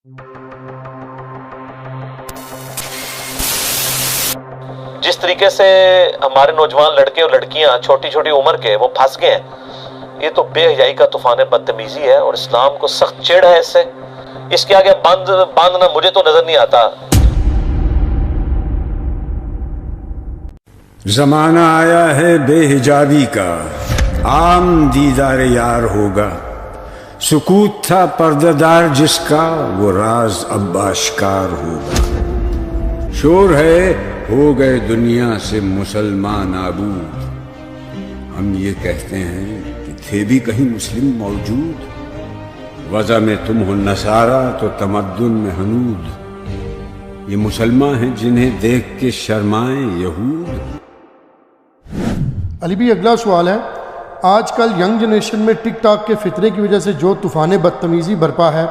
जिस तरीके से हमारे नौजवान लड़के और लड़कियां छोटी छोटी उम्र के वो फंस गए हैं, ये तो बेहयाई का तूफान बदतमीजी है और इस्लाम को सख्त चिढ़ है इससे। इसके आगे बांधना मुझे तो नजर नहीं आता। जमाना आया है बेहिजाबी का, आम दीदार यार होगा। सुकूत था पर्दादार जिसका, वो राज अब आश्कार होगा। शोर है हो गए दुनिया से मुसलमान आबूद, हम ये कहते हैं कि थे भी कहीं मुस्लिम मौजूद। वज़ा में तुम हो नसारा तो तमद्दुन में हनूद, ये मुसलमान हैं जिन्हें देख के शर्माएं यहूद। अली भी अगला सवाल है, आजकल यंग जनरेशन में टिक टॉक के फितरे की वजह से जो तूफ़ान बदतमीज़ी बरपा है,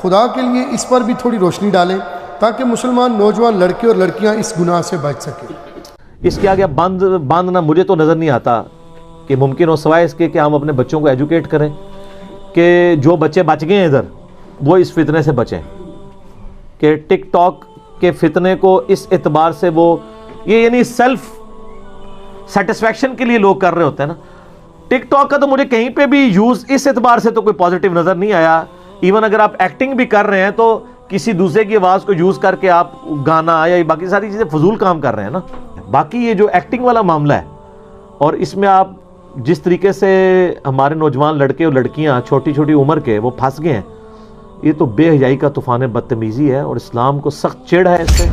खुदा के लिए इस पर भी थोड़ी रोशनी डालें ताकि मुसलमान नौजवान लड़के और लड़कियां इस गुनाह से बच सकें। इसके आगे बांधना मुझे तो नज़र नहीं आता कि मुमकिन हो, सवाए इसके कि हम अपने बच्चों को एजुकेट करें कि जो बच्चे बच गए हैं इधर वो इस फितने से बचें, कि टिक टॉक के फितने को इस एतबार से वो ये यानी सेल्फ सेटिस्फैक्शन के लिए लोग कर रहे होते हैं ना। टिक टॉक का तो मुझे कहीं पे भी यूज़ इस एतबार से तो कोई पॉजिटिव नज़र नहीं आया। इवन अगर आप एक्टिंग भी कर रहे हैं तो किसी दूसरे की आवाज़ को यूज़ करके आप गाना या बाकी सारी चीज़ें फजूल काम कर रहे हैं ना। बाकी ये जो एक्टिंग वाला मामला है और इसमें आप जिस तरीके से हमारे नौजवान लड़के और लड़कियां छोटी छोटी उम्र के वो फंस गए हैं, ये तो बेहयाई का तूफान बदतमीज़ी है और इस्लाम को सख्त चिढ़ है इससे।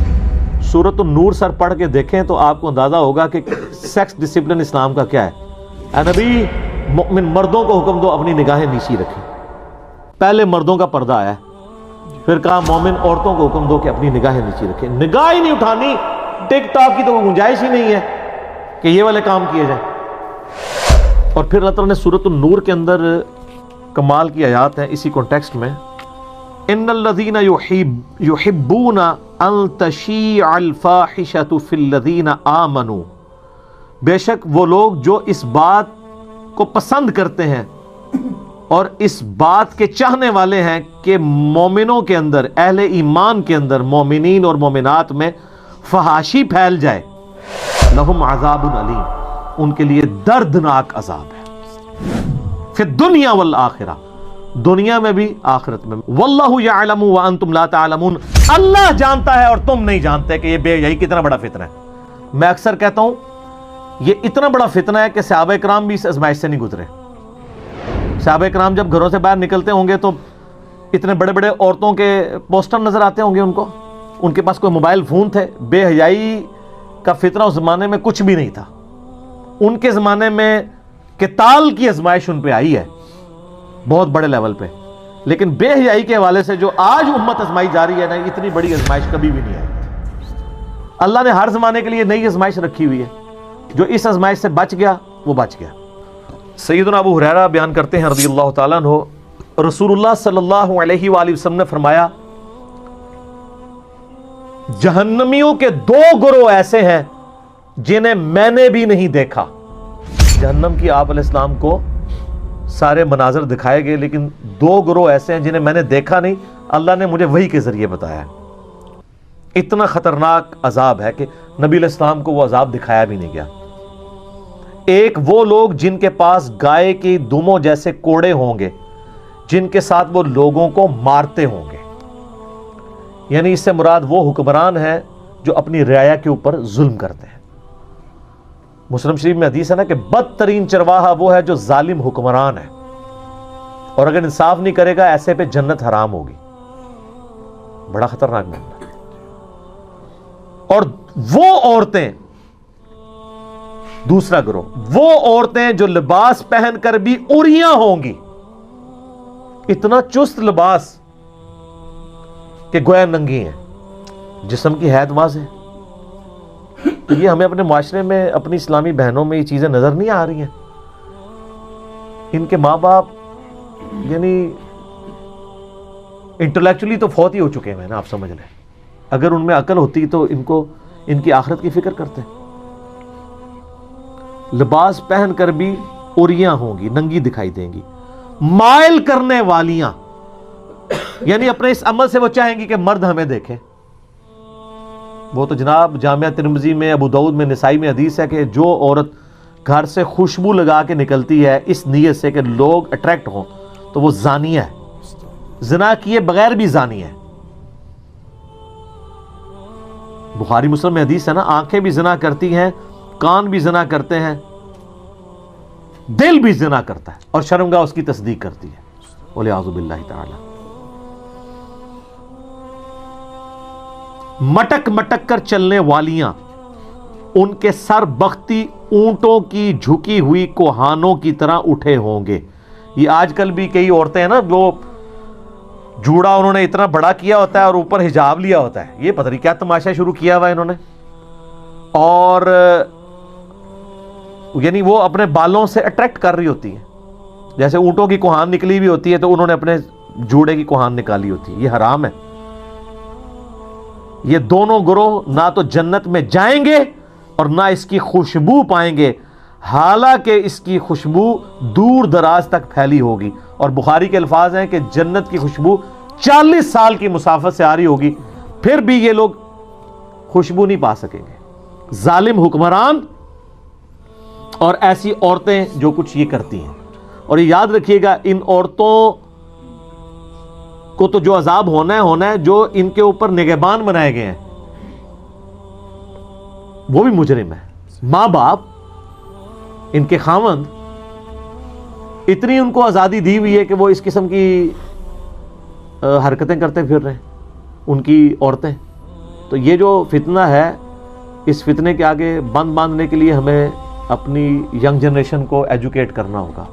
सूरत नूर सर पढ़ के देखें तो आपको अंदाज़ा होगा कि सेक्स डिसिप्लिन इस्लाम का क्या है। ऐ नबी, मुमिन मर्दों को हुक्म दो अपनी निगाहें नीची रखें। पहले मर्दों का पर्दा आया, फिर कहा मोमिन औरतों को हुक्म दो कि अपनी निगाहें नीची रखें। निगाह ही नहीं उठानी, टिक टॉक की तो गुंजाइश ही नहीं है कि ये वाले काम किए जाए। और फिर अल्लाह ताला ने सूरत नूर के अंदर कमाल की आयत है इसी कॉन्टेक्स्ट में, इन्नल्लज़ीना युहिब्बूना अन तशीअल फाहिशतु फिल्लज़ीना आमनू, बेशक वो लोग जो इस बात को पसंद करते हैं और इस बात के चाहने वाले हैं कि मोमिनों के अंदर, अहले ईमान के अंदर, मोमिनीन और मोमिनात में फहाशी फैल जाए, लहुम अज़ाबुन अलीम, उनके लिए दर्दनाक अजाब है, फिर दुनिया वल आखिरा, दुनिया में भी आखिरत में। वल्लाहु यअलमु व अंतुम ला तअलमून, अल्लाह जानता है और तुम नहीं जानते कि ये बेहयाई कितना बड़ा फितना है। मैं अक्सर कहता हूं ये इतना बड़ा फितना है कि सहाबा किराम भी इस आजमाइश से नहीं गुजरे। सहाबा किराम जब घरों से बाहर निकलते होंगे तो इतने बड़े बड़े औरतों के पोस्टर नजर आते होंगे उनको, उनके पास कोई मोबाइल फोन थे। बेहयाई का फितना उस जमाने में कुछ भी नहीं था। उनके ज़माने में किताल की आजमाइश उन पे आई है बहुत बड़े लेवल पे, लेकिन बेहयाई के हवाले से जो आज उम्मत आजमाई जा रही है ना, इतनी बड़ी आजमाइश कभी भी नहीं आई। अल्लाह ने हर ज़माने के लिए नई आजमाइश रखी हुई है। जो इस आजमाइश से बच गया वो बच गया। सैयदना अबू हुरैरा बयान करते हैं रज़ियल्लाहु ताला अन्हु, रसूलुल्लाह सल्लल्लाहु अलैहि वसल्लम ने फरमाया, जहन्नमियों के दो गुरोह ऐसे हैं जिन्हें मैंने भी नहीं देखा। जहन्नम की आप अलैहिस्सलाम को सारे मनाजर दिखाए गए, लेकिन दो गुरोह ऐसे हैं जिन्हें मैंने देखा नहीं, अल्लाह ने मुझे वही के जरिए बताया। इतना खतरनाक अजाब है कि नबी अलैहिस्सलाम को वो अजाब दिखाया भी नहीं गया। एक वो लोग जिनके पास गाय की दुमों जैसे कोड़े होंगे, जिनके साथ वो लोगों को मारते होंगे, यानी इससे मुराद वो हुक्मरान है जो अपनी रियाया के ऊपर जुल्म करते हैं। मुस्लिम शरीफ में हदीस है ना कि बदतरीन चरवाहा वो है जो जालिम हुक्मरान है, और अगर इंसाफ नहीं करेगा ऐसे पे जन्नत हराम होगी। बड़ा खतरनाक मामला। और वो औरतें, दूसरा गिरोह, वो औरतें जो लिबास पहनकर भी उरियां होंगी, इतना चुस्त लिबास कि गोया नंगी हैं, जिस्म की हैत वाज़ है। तो ये हमें अपने माशरे में, अपनी इस्लामी बहनों में ये चीजें नजर नहीं आ रही हैं। इनके माँ बाप यानी इंटेलेक्चुअली तो फौत ही हो चुके हैं ना, आप समझ लें। अगर उनमें अकल होती तो इनको इनकी आखिरत की फिक्र करते। लिबास पहनकर भी उरियां होंगी, नंगी दिखाई देंगी, माइल करने वालियां, یعنی اپنے اس عمل سے وہ چاہیں گی کہ مرد ہمیں دیکھیں. وہ تو جناب جامعہ ترمذی میں، ابو داؤد میں، نسائی میں حدیث ہے کہ جو عورت گھر سے خوشبو لگا کے نکلتی ہے اس نیت سے کہ لوگ اٹریکٹ ہوں تو وہ زانیہ ہے، زنا کیے بغیر بھی زانی ہے. بخاری مسلم میں حدیث ہے نا، آنکھیں بھی زنا کرتی ہیں، کان بھی زنا کرتے ہیں، دل بھی زنا کرتا ہے اور شرمگاہ اس کی تصدیق کرتی ہے. وَلِعَوْذُ بِاللَّهِ تعالی. مٹک مٹک کر چلنے والیاں ان کے سر بختی اونٹوں کی جھکی ہوئی کوہانوں کی طرح اٹھے ہوں گے. یہ آج کل بھی کئی عورتیں ہیں نا جو جوڑا انہوں نے اتنا بڑا کیا ہوتا ہے اور اوپر حجاب لیا ہوتا ہے، یہ پتہ نہیں کیا تماشا شروع کیا ہوا ہے انہوں نے، اور یعنی وہ اپنے بالوں سے اٹریکٹ کر رہی ہوتی ہے. جیسے اونٹوں کی کوہان نکلی بھی ہوتی ہے تو انہوں نے اپنے جوڑے کی کوہان نکالی ہوتی ہے. یہ حرام ہے. یہ دونوں گروہ نہ تو جنت میں جائیں گے اور نہ اس کی خوشبو پائیں گے، حالانکہ اس کی خوشبو دور دراز تک پھیلی ہوگی. اور بخاری کے الفاظ ہیں کہ جنت کی خوشبو 40 سال کی مسافت سے آ رہی ہوگی، پھر بھی یہ لوگ خوشبو نہیں پا سکیں گے. ظالم حکمران اور ایسی عورتیں جو کچھ یہ کرتی ہیں. اور یہ یاد رکھیے گا، ان عورتوں کو تو جو عذاب ہونا ہے جو ان کے اوپر نگہبان بنائے گئے ہیں وہ بھی مجرم ہے. ماں باپ، ان کے خاوند، اتنی ان کو آزادی دی ہوئی ہے کہ وہ اس قسم کی حرکتیں کرتے پھر رہے ہیں ان کی عورتیں. تو یہ جو فتنہ ہے، اس فتنے کے آگے بند باندھنے کے لیے ہمیں اپنی ینگ جنریشن کو ایجوکیٹ کرنا ہوگا.